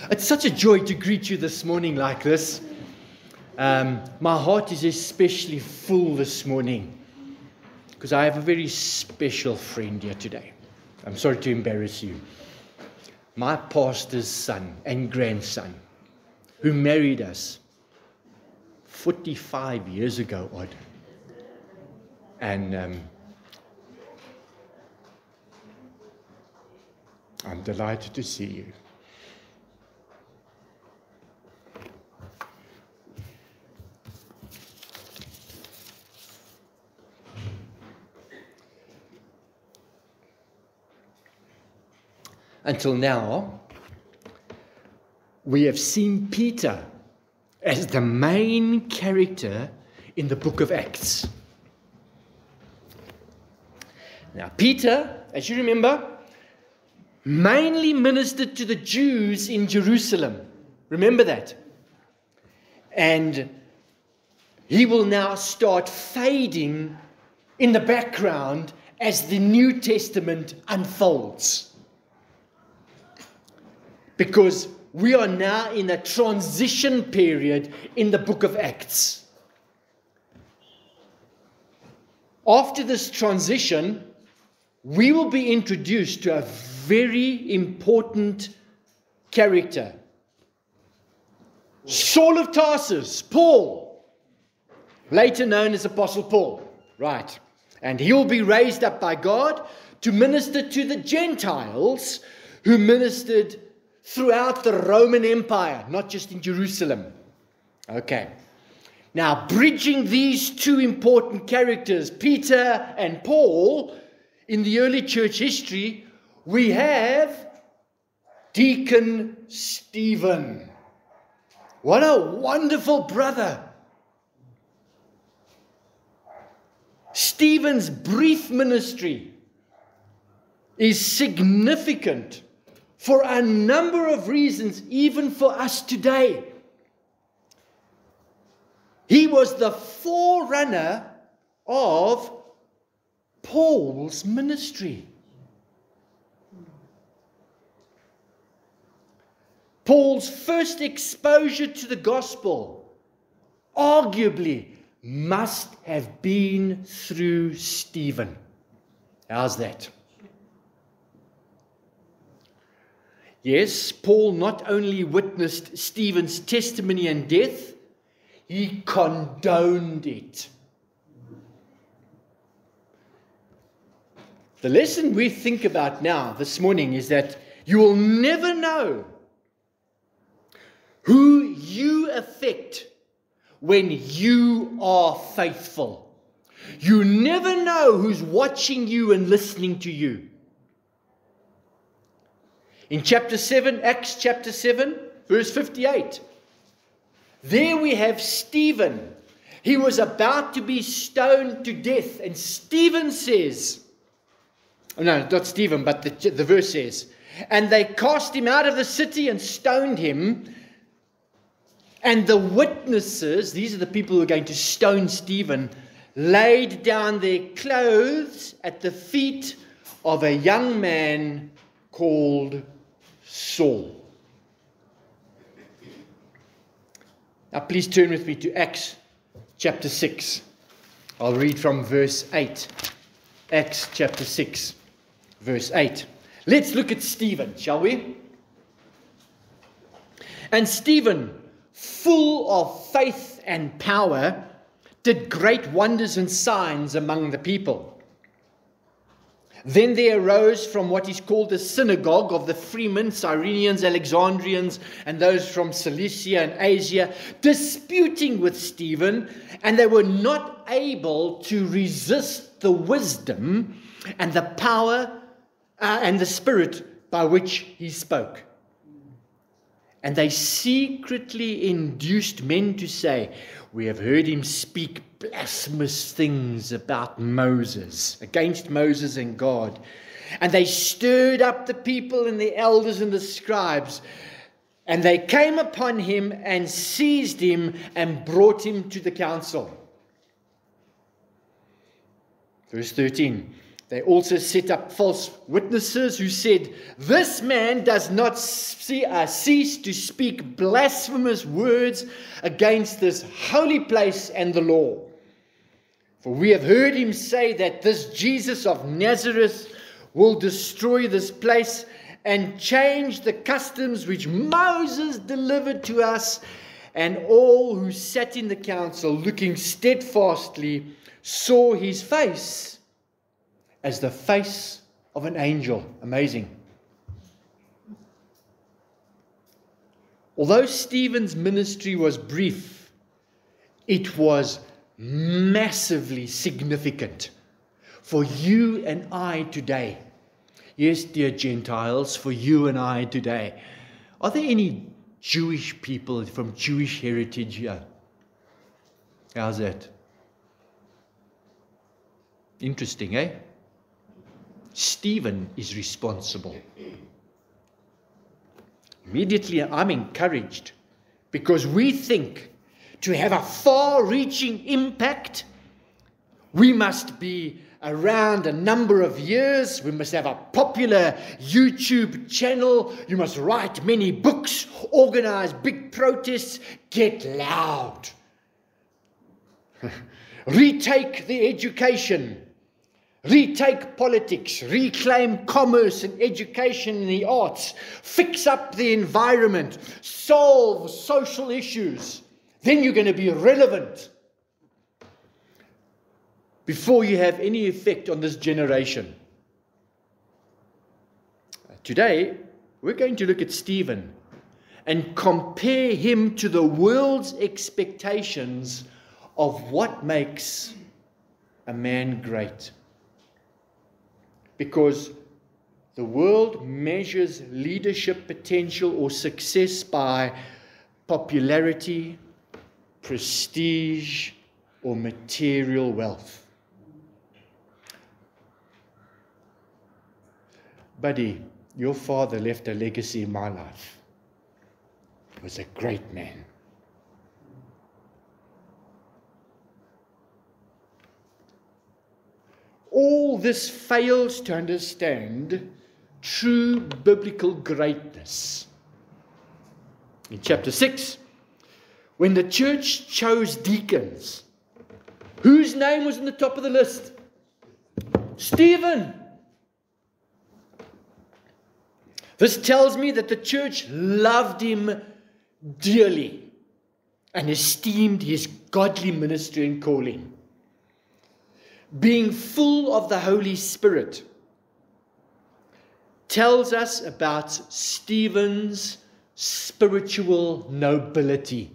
It's such a joy to greet you this morning like this. My heart is especially full this morning because I have a very special friend here today. I'm sorry to embarrass you. My pastor's son and grandson, who married us 45 years ago, odd. And I'm delighted to see you. Until now, we have seen Peter as the main character in the book of Acts. Now, Peter, as you remember, mainly ministered to the Jews in Jerusalem. Remember that? And he will now start fading in the background as the New Testament unfolds. Because we are now in a transition period in the book of Acts. After this transition, we will be introduced to a very important character. Saul of Tarsus, Paul, later known as Apostle Paul. Right. And he will be raised up by God to minister to the Gentiles who ministered throughout the Roman Empire, not just in Jerusalem. Okay. Now, bridging these two important characters, Peter and Paul, in the early church history, we have Deacon Stephen. What a wonderful brother. Stephen's brief ministry is significant for a number of reasons, even for us today. He was the forerunner of Paul's ministry. Paul's first exposure to the gospel, arguably, must have been through Stephen. How's that? Yes, Paul not only witnessed Stephen's testimony and death, he condoned it. The lesson we think about now, this morning, is that you will never know who you affect when you are faithful. You never know who's watching you and listening to you. In chapter 7, Acts chapter 7, verse 58, there we have Stephen. He was about to be stoned to death. And Stephen says, no, not Stephen, but the verse says, and they cast him out of the city and stoned him. And the witnesses, these are the people who are going to stone Stephen, laid down their clothes at the feet of a young man called Saul. Now please turn with me to Acts chapter 6. I'll read from verse 8. Acts chapter 6, verse 8. Let's look at Stephen, shall we? And Stephen, full of faith and power, did great wonders and signs among the people. Then there arose from what is called the synagogue of the freemen, Cyrenians, Alexandrians, and those from Cilicia and Asia, disputing with Stephen, and they were not able to resist the wisdom and the power and the spirit by which he spoke. And they secretly induced men to say, we have heard him speak blasphemous things about Moses, against Moses and God. And they stirred up the people and the elders and the scribes. And they came upon him and seized him and brought him to the council. Verse 13. They also set up false witnesses who said, "This man does not cease to speak blasphemous words against this holy place and the law. For we have heard him say that this Jesus of Nazareth will destroy this place and change the customs which Moses delivered to us." And all who sat in the council, looking steadfastly, saw his face as the face of an angel. Amazing. Although Stephen's ministry was brief, it was massively significant for you and I today. Yes, dear Gentiles, for you and I today. Are there any Jewish people from Jewish heritage here? How's that? Interesting, eh? Stephen is responsible. Immediately, I'm encouraged because we think to have a far-reaching impact, we must be around a number of years. We must have a popular YouTube channel. You must write many books, organize big protests, get loud, retake the education, retake politics, reclaim commerce and education and the arts, fix up the environment, solve social issues. Then you're going to be relevant before you have any effect on this generation. Today, we're going to look at Stephen and compare him to the world's expectations of what makes a man great. Because the world measures leadership potential or success by popularity, prestige, or material wealth. Buddy, your father left a legacy in my life. He was a great man. All this fails to understand true biblical greatness. In chapter 6, when the church chose deacons, whose name was in the top of the list? Stephen. This tells me that the church loved him dearly and esteemed his godly ministry and calling. Being full of the Holy Spirit tells us about Stephen's spiritual nobility.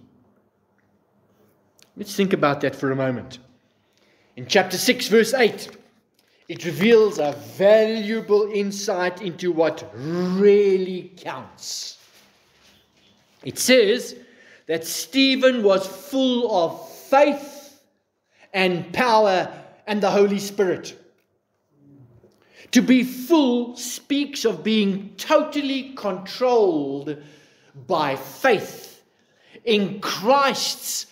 Let's think about that for a moment. In chapter 6, verse 8, it reveals a valuable insight into what really counts. It says that Stephen was full of faith and power and the Holy Spirit. To be full speaks of being totally controlled by faith in Christ's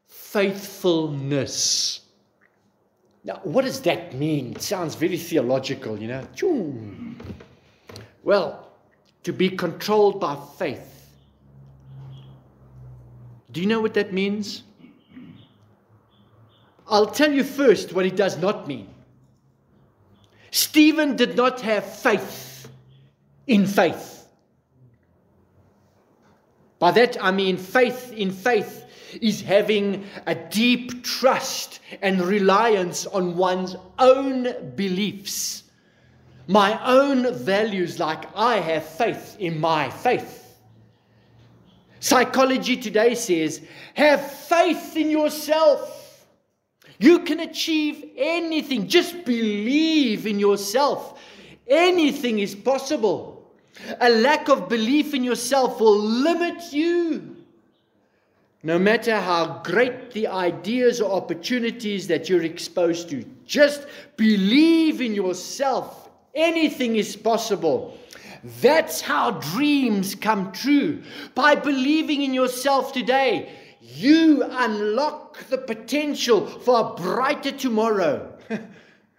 faithfulness. Now, what does that mean? It sounds very theological, you know. Well, to be controlled by faith. Do you know what that means? I'll tell you first what it does not mean. Stephen did not have faith in faith. By that I mean faith in faith is having a deep trust and reliance on one's own beliefs, my own values, like I have faith in my faith. Psychology today says, have faith in yourself. You can achieve anything. Just believe in yourself. Anything is possible. A lack of belief in yourself will limit you. No matter how great the ideas or opportunities that you're exposed to, just believe in yourself. Anything is possible. That's how dreams come true. By believing in yourself today, you unlock the potential for a brighter tomorrow.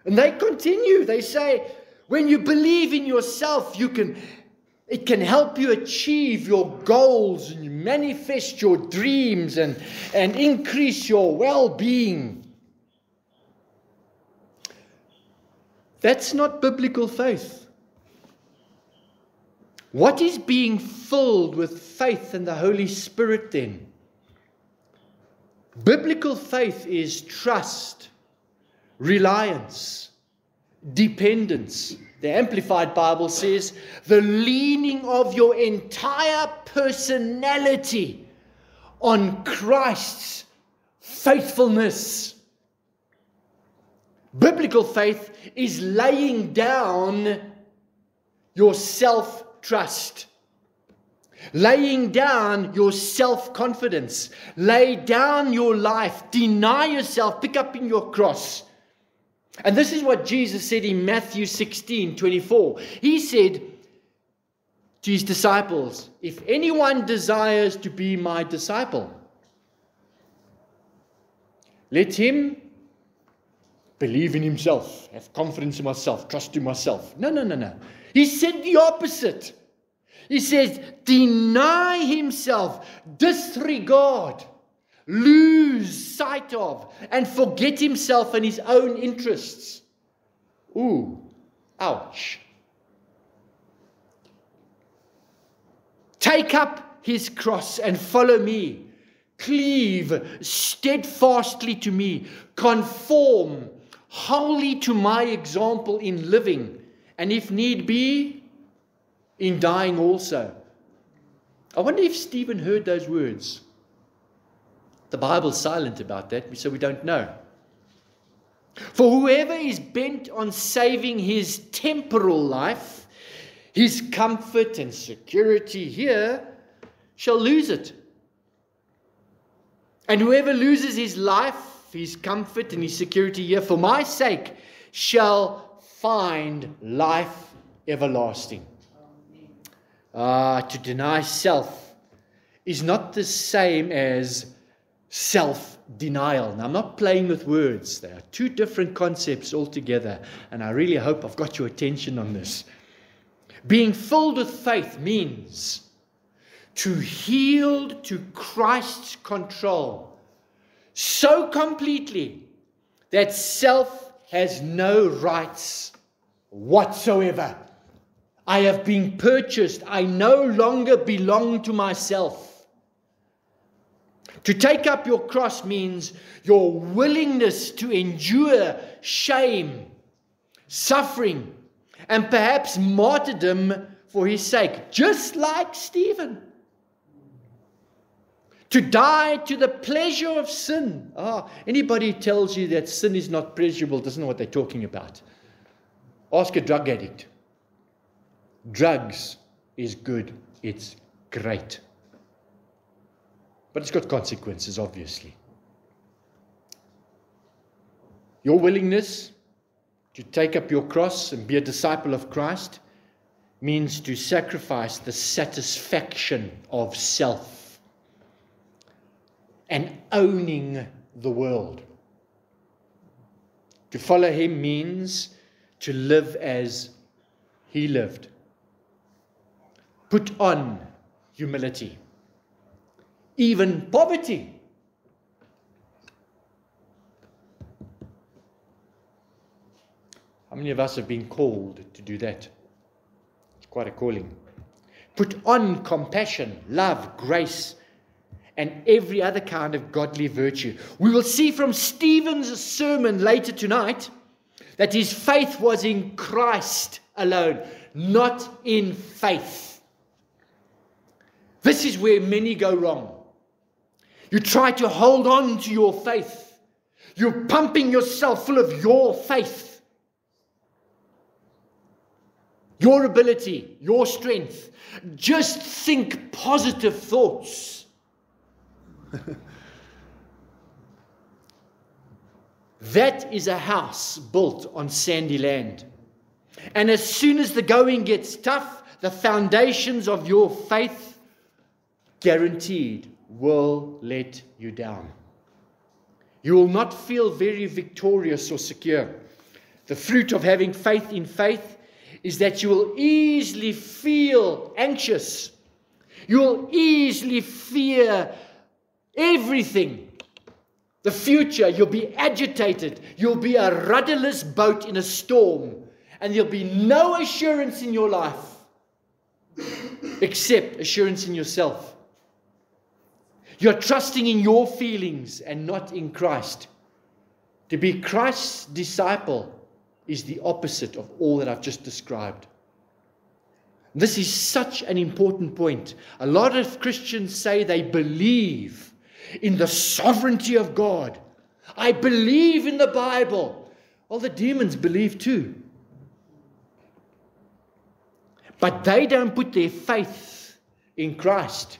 And they continue. They say, when you believe in yourself, it can help you achieve your goals and manifest your dreams and increase your well-being. That's not biblical faith. What is being filled with faith in the Holy Spirit then? Biblical faith is trust, reliance, dependence. The Amplified Bible says, the leaning of your entire personality on Christ's faithfulness. Biblical faith is laying down your self-trust, laying down your self-confidence, lay down your life, deny yourself, pick up in your cross. And this is what Jesus said in Matthew 16:24. He said to his disciples, if anyone desires to be my disciple, let him believe in himself, have confidence in myself, trust in myself. No. He said the opposite. He says, deny himself, disregard, lose sight of, and forget himself and his own interests. Ooh, ouch. Take up his cross and follow me. Cleave steadfastly to me. Conform wholly to my example in living, and if need be, in dying also. I wonder if Stephen heard those words. The Bible's silent about that, so we don't know. For whoever is bent on saving his temporal life, his comfort and security here, shall lose it. And whoever loses his life, his comfort and his security here, for my sake, shall find life everlasting. To deny self is not the same as self-denial. Now, I'm not playing with words. They are two different concepts altogether, and I really hope I've got your attention on this. Being filled with faith means to yield to Christ's control so completely that self has no rights whatsoever. I have been purchased. I no longer belong to myself. To take up your cross means your willingness to endure shame, suffering, and perhaps martyrdom for his sake, just like Stephen. To die to the pleasure of sin. Anybody who tells you that sin is not pleasurable doesn't know what they're talking about. Ask a drug addict. Drugs is good. It's great. But it's got consequences, obviously. Your willingness to take up your cross and be a disciple of Christ means to sacrifice the satisfaction of self and owning the world. To follow him means to live as he lived. Put on humility, even poverty. How many of us have been called to do that? It's quite a calling. Put on compassion, love, grace, and every other kind of godly virtue. We will see from Stephen's sermon later tonight that his faith was in Christ alone, not in faith. This is where many go wrong. You try to hold on to your faith. You're pumping yourself full of your faith, your ability, your strength. Just think positive thoughts. That is a house built on sandy land. And as soon as the going gets tough, the foundations of your faith, guaranteed, will let you down. You will not feel very victorious or secure. The fruit of having faith in faith is that you will easily feel anxious. You will easily fear everything. The future, you'll be agitated. You'll be a rudderless boat in a storm. And there'll be no assurance in your life except assurance in yourself. You're trusting in your feelings and not in Christ. To be Christ's disciple is the opposite of all that I've just described. This is such an important point. A lot of Christians say they believe in the sovereignty of God. I believe in the Bible. Well, the demons believe too. But they don't put their faith in Christ.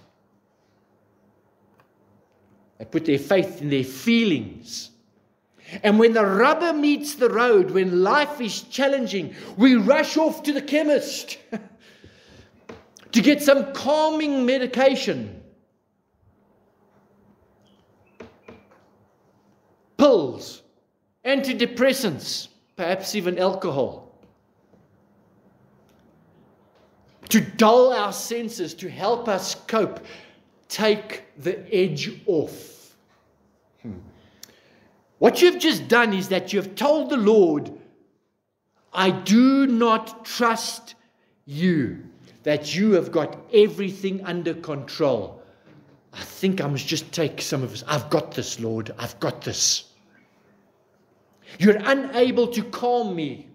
They put their faith in their feelings. And when the rubber meets the road, when life is challenging, we rush off to the chemist to get some calming medication. Pills, antidepressants, perhaps even alcohol. To dull our senses, to help us cope, take the edge off. What you've just done is that you've told the Lord, I do not trust you, that you have got everything under control. I think I must just take some of this. I've got this, Lord. I've got this. You're unable to calm me.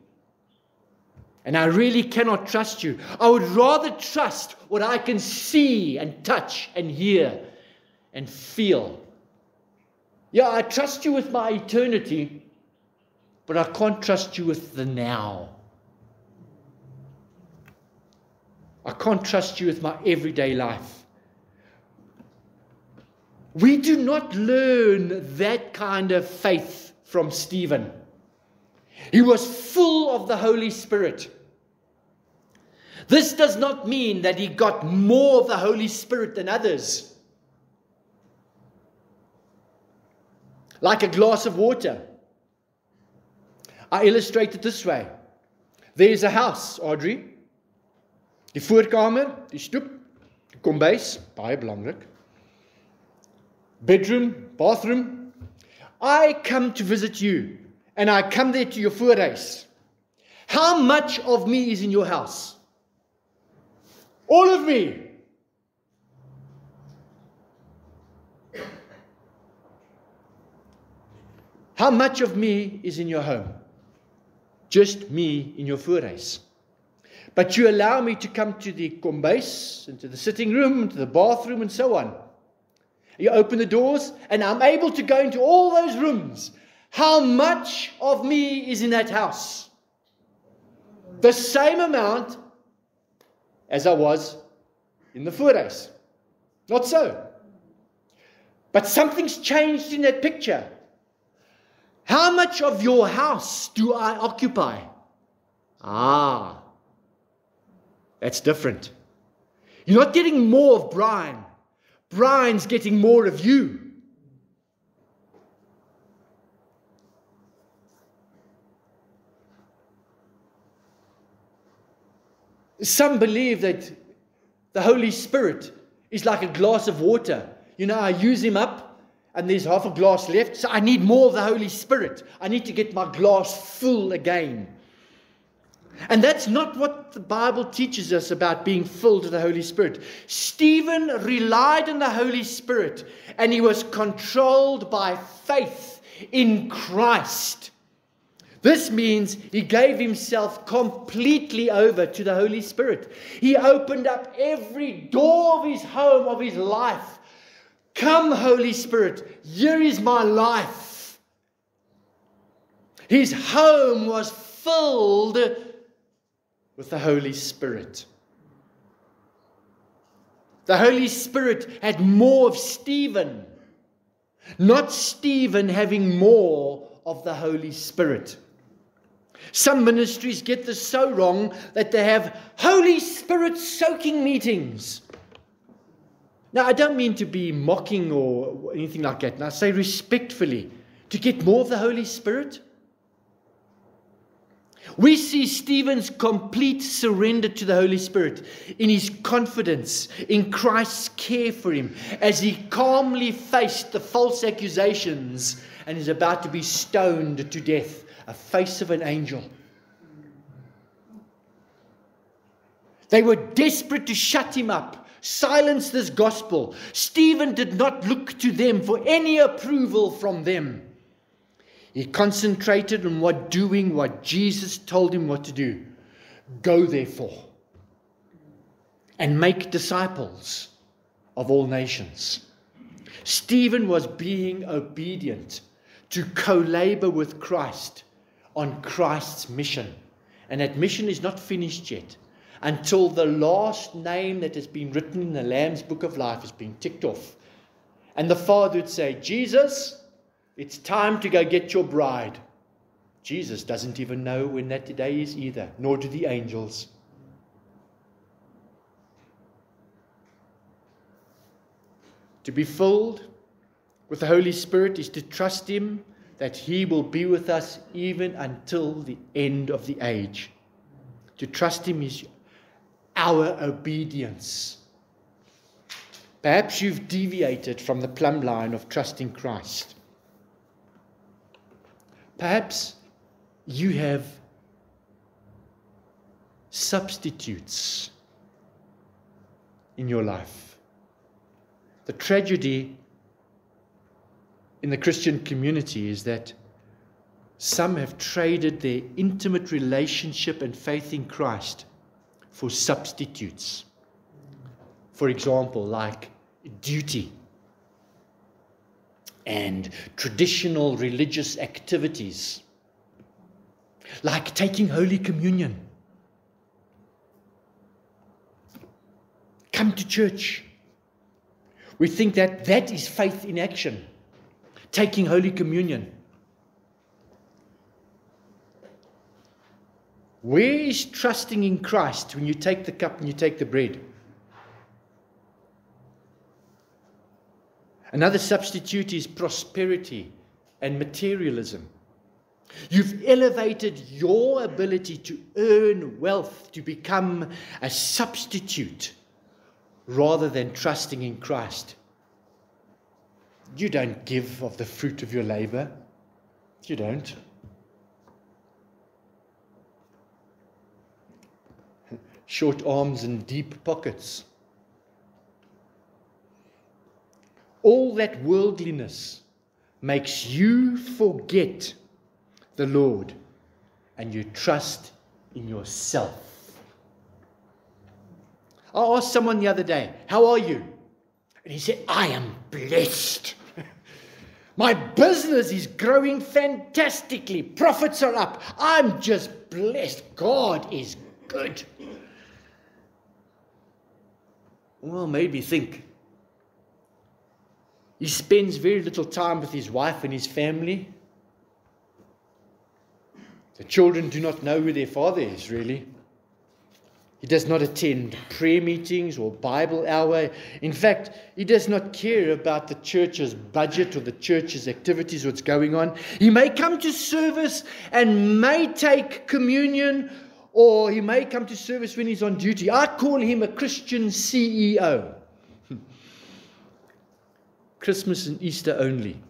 And I really cannot trust you. I would rather trust what I can see and touch and hear and feel. Yeah, I trust you with my eternity, but I can't trust you with the now. I can't trust you with my everyday life. We do not learn that kind of faith from Stephen. He was full of the Holy Spirit. This does not mean that he got more of the Holy Spirit than others. Like a glass of water. I illustrate it this way. There's a house, Audrey. Die voorkamer, die stoep, die kombuis, baie belangrik. Bedroom, bathroom. I come to visit you, and I come there to your voorhuis. How much of me is in your house? All of me. How much of me is in your home? Just me in your voorhuis. But you allow me to come to the kombuis, into the sitting room, into the bathroom, and so on. You open the doors, and I'm able to go into all those rooms. How much of me is in that house? The same amount as I was in the voorhuis. Not so. But something's changed in that picture. How much of your house do I occupy? Ah, that's different. You're not getting more of Brian. Brian's getting more of you. Some believe that the Holy Spirit is like a glass of water. You know, I use him up and there's half a glass left. So I need more of the Holy Spirit. I need to get my glass full again. And that's not what the Bible teaches us about being filled with the Holy Spirit. Stephen relied on the Holy Spirit and he was controlled by faith in Christ. This means he gave himself completely over to the Holy Spirit. He opened up every door of his home, of his life. Come, Holy Spirit, here is my life. His home was filled with the Holy Spirit. The Holy Spirit had more of Stephen, not Stephen having more of the Holy Spirit. Some ministries get this so wrong that they have Holy Spirit soaking meetings. Now, I don't mean to be mocking or anything like that. And I say respectfully, to get more of the Holy Spirit, We see Stephen's complete surrender to the Holy Spirit in his confidence in Christ's care for him as he calmly faced the false accusations and is about to be stoned to death, a face of an angel. They were desperate to shut him up, silence this gospel. Stephen did not look to them for any approval from them. He concentrated on doing what Jesus told him what to do. Go therefore and make disciples of all nations. Stephen was being obedient to co-labor with Christ on Christ's mission. And that mission is not finished yet until the last name that has been written in the Lamb's Book of Life has been ticked off. And the Father would say, Jesus, it's time to go get your bride. Jesus doesn't even know when that day is either, nor do the angels. To be filled with the Holy Spirit is to trust Him that He will be with us even until the end of the age. To trust Him is our obedience. Perhaps you've deviated from the plumb line of trusting Christ. Perhaps you have substitutes in your life. The tragedy in the Christian community is that some have traded their intimate relationship and faith in Christ for substitutes. For example, like duty and traditional religious activities, like taking Holy Communion. Come to church. We think that that is faith in action, taking Holy Communion. Where is trusting in Christ when you take the cup and you take the bread? Another substitute is prosperity and materialism. You've elevated your ability to earn wealth to become a substitute rather than trusting in Christ. You don't give of the fruit of your labor. You don't. Short arms and deep pockets. All that worldliness makes you forget the Lord and you trust in yourself. I asked someone the other day, how are you? And he said, I am blessed. My business is growing fantastically. Profits are up. I'm just blessed. God is good. Well, maybe think. He spends very little time with his wife and his family. The children do not know who their father is, really. He does not attend prayer meetings or Bible hour. In fact, he does not care about the church's budget or the church's activities, what's going on. He may come to service and may take communion, or he may come to service when he's on duty. I call him a Christian CEO. Christmas and Easter only.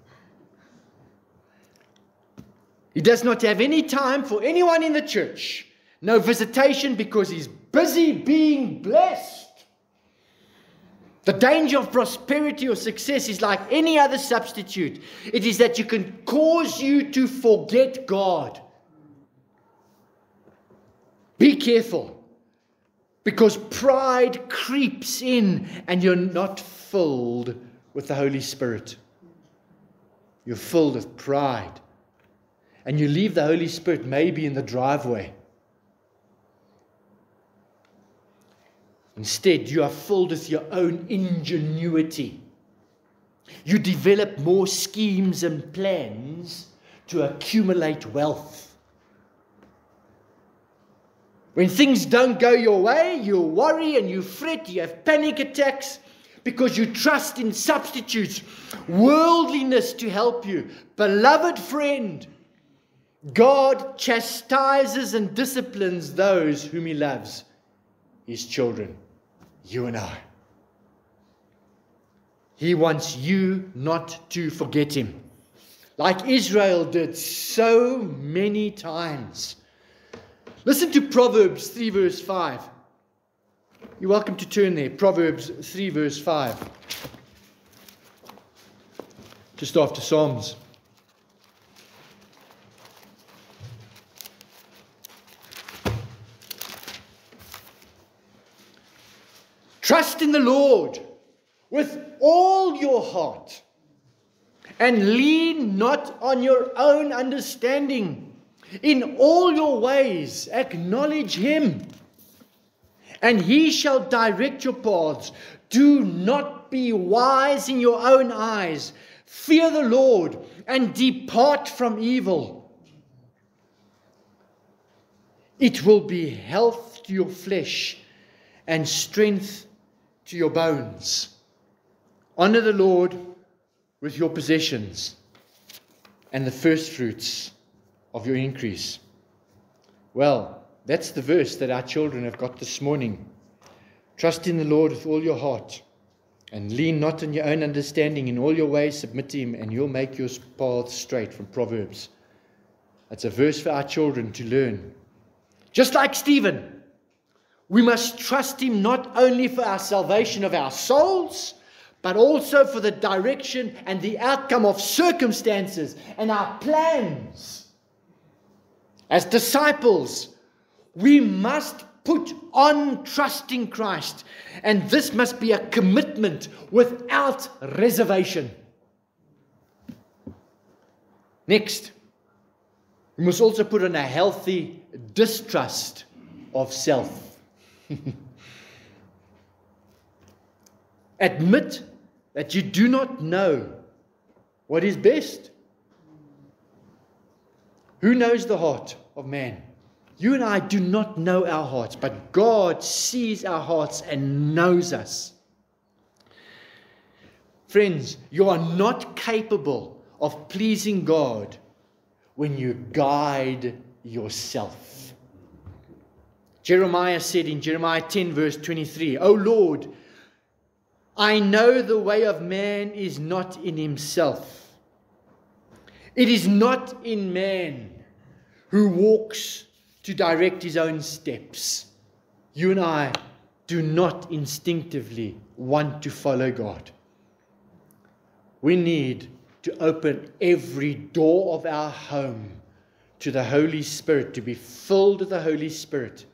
He does not have any time for anyone in the church. No visitation because he's busy being blessed. The danger of prosperity or success is like any other substitute. It is that you can cause you to forget God. Be careful, because pride creeps in and you're not filled with the Holy Spirit. You're filled with pride. And you leave the Holy Spirit maybe in the driveway. Instead, you are filled with your own ingenuity. You develop more schemes and plans to accumulate wealth. When things don't go your way, you worry and you fret, you have panic attacks because you trust in substitutes, worldliness to help you. Beloved friend, God chastises and disciplines those whom He loves, His children, you and I. He wants you not to forget Him, like Israel did so many times. Listen to Proverbs 3 verse 5. You're welcome to turn there. Proverbs 3 verse 5. Just after Psalms. Trust in the Lord with all your heart, and lean not on your own understanding. In all your ways acknowledge Him, and He shall direct your paths. Do not be wise in your own eyes. Fear the Lord and depart from evil. It will be health to your flesh and strength to your bones. Honor the Lord with your possessions and the first fruits of your increase. Well, that's the verse that our children have got this morning. Trust in the Lord with all your heart, and lean not on your own understanding. In all your ways submit to Him, and He'll make your paths straight, from Proverbs. That's a verse for our children to learn. Just like Stephen, we must trust Him not only for our salvation of our souls, but also for the direction and the outcome of circumstances and our plans. As disciples, we must put on trusting Christ, and this must be a commitment without reservation. Next, we must also put on a healthy distrust of self. Admit that you do not know what is best. Who knows the heart of man? You and I do not know our hearts, but God sees our hearts and knows us. Friends, you are not capable of pleasing God when you guide yourself. Jeremiah said in Jeremiah 10 verse 23, O Lord, I know the way of man is not in himself. It is not in man who walks to direct his own steps. You and I do not instinctively want to follow God. We need to open every door of our home to the Holy Spirit, to be filled with the Holy Spirit,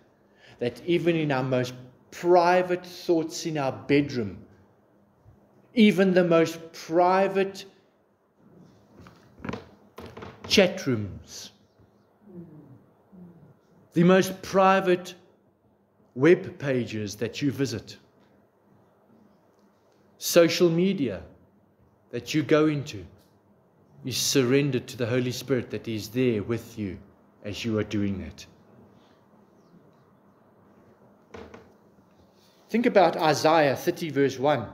that even in our most private thoughts in our bedroom, even the most private chat rooms, the most private web pages that you visit, social media that you go into, is surrendered to the Holy Spirit that is there with you as you are doing that. Think about Isaiah 30 verse 1.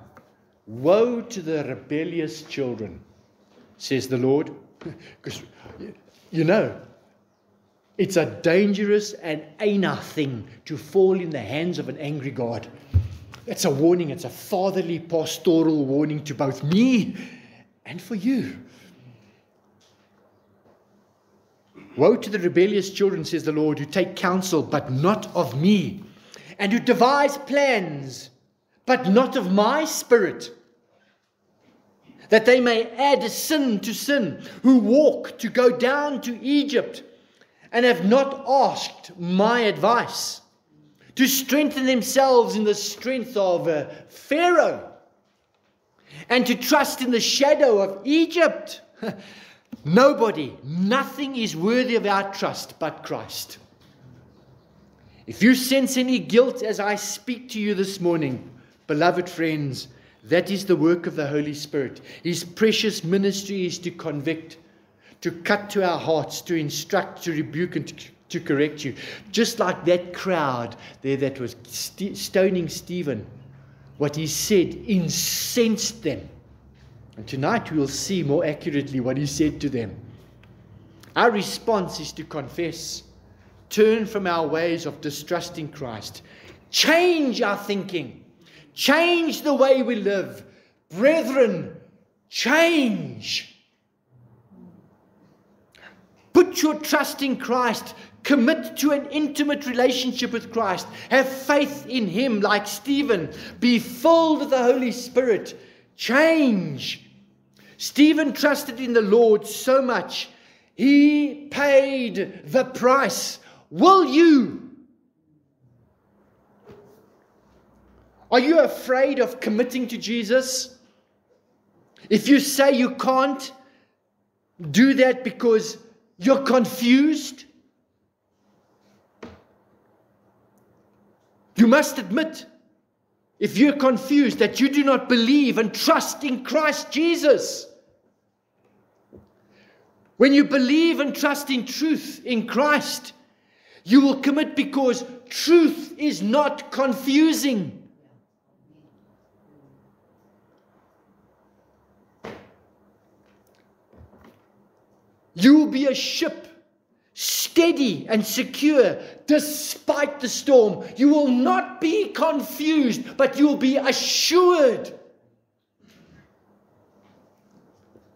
Woe to the rebellious children, says the Lord. Because, you know, it's a dangerous and anah thing to fall in the hands of an angry God. It's a warning. It's a fatherly pastoral warning to both me and for you. Woe to the rebellious children, says the Lord, who take counsel, but not of me, and who devise plans, but not of my spirit, that they may add sin to sin, who walk to go down to Egypt, and have not asked my advice, to strengthen themselves in the strength of Pharaoh, and to trust in the shadow of Egypt. Nothing is worthy of our trust but Christ. If you sense any guilt as I speak to you this morning, beloved friends, that is the work of the Holy Spirit. His precious ministry is to convict, to cut to our hearts, to instruct, to rebuke, and to correct you. Just like that crowd there that was stoning Stephen, what he said incensed them. And tonight we will see more accurately what he said to them. Our response is to confess, turn from our ways of distrusting Christ, change our thinking, change the way we live. Brethren, change. Put your trust in Christ. Commit to an intimate relationship with Christ. Have faith in Him like Stephen. Be filled with the Holy Spirit. Change. Stephen trusted in the Lord so much, he paid the price. Will you? Are you afraid of committing to Jesus? If you say you can't do that because you're confused, you must admit, if you're confused, that you do not believe and trust in Christ Jesus. When you believe and trust in truth in Christ, you will commit because truth is not confusing. You will be a ship, steady and secure despite the storm. You will not be confused, but you will be assured.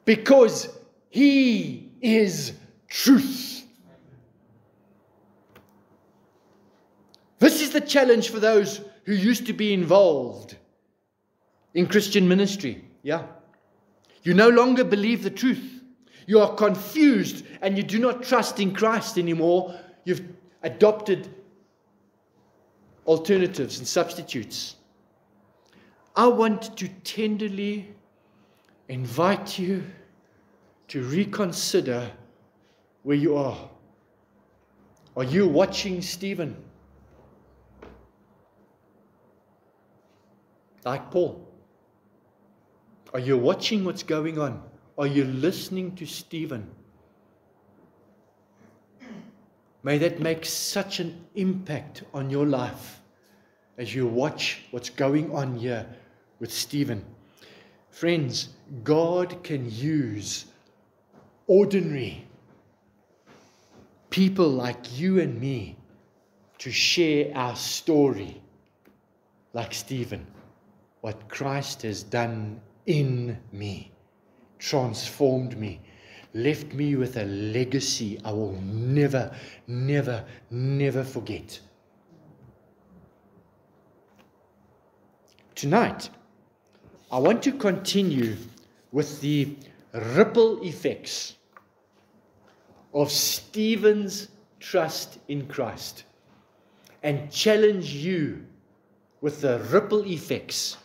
Because He is truth. This is the challenge for those who used to be involved in Christian ministry. Yeah. You no longer believe the truth. You are confused and you do not trust in Christ anymore. You've adopted alternatives and substitutes. I want to tenderly invite you to reconsider where you are. Are you watching Stephen? Like Paul? Are you watching what's going on? Are you listening to Stephen? May that make such an impact on your life as you watch what's going on here with Stephen. Friends, God can use ordinary people like you and me to share our story like Stephen. What Christ has done in me. Transformed me, left me with a legacy I will never, never, never forget. Tonight, I want to continue with the ripple effects of Stephen's trust in Christ and challenge you with the ripple effects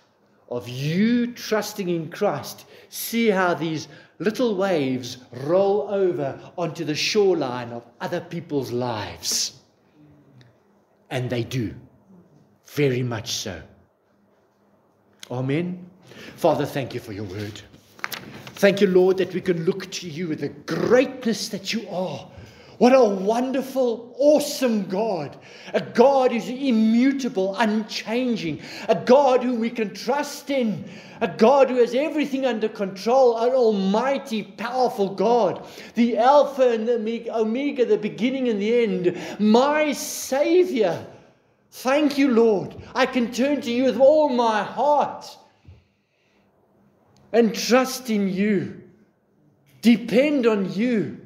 of you trusting in Christ. See how these little waves roll over onto the shoreline of other people's lives. And they do. Very much so. Amen. Father, thank you for your word. Thank you, Lord, that we can look to you with the greatness that you are. What a wonderful, awesome God. A God who's immutable, unchanging. A God whom we can trust in. A God who has everything under control. An almighty, powerful God. The Alpha and the Omega, the beginning and the end. My Savior. Thank you, Lord. I can turn to you with all my heart. And trust in you. Depend on you.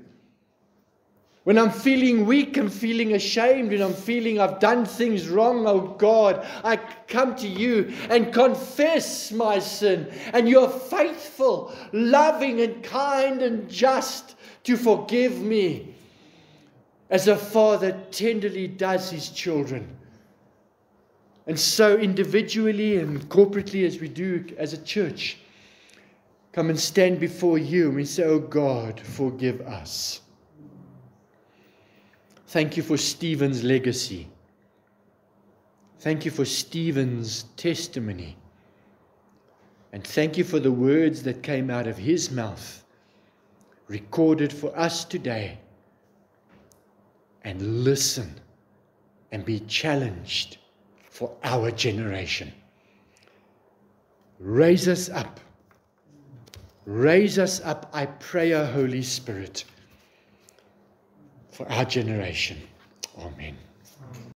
When I'm feeling weak, I'm feeling ashamed, when I'm feeling I've done things wrong, oh God, I come to you and confess my sin. And you're faithful, loving and kind and just to forgive me as a father tenderly does his children. And so individually and corporately as we do as a church, come and stand before you and we say, oh God, forgive us. Thank you for Stephen's legacy. Thank you for Stephen's testimony. And thank you for the words that came out of his mouth, recorded for us today. And listen and be challenged for our generation. Raise us up. Raise us up, I pray, O Holy Spirit. for our generation. Amen.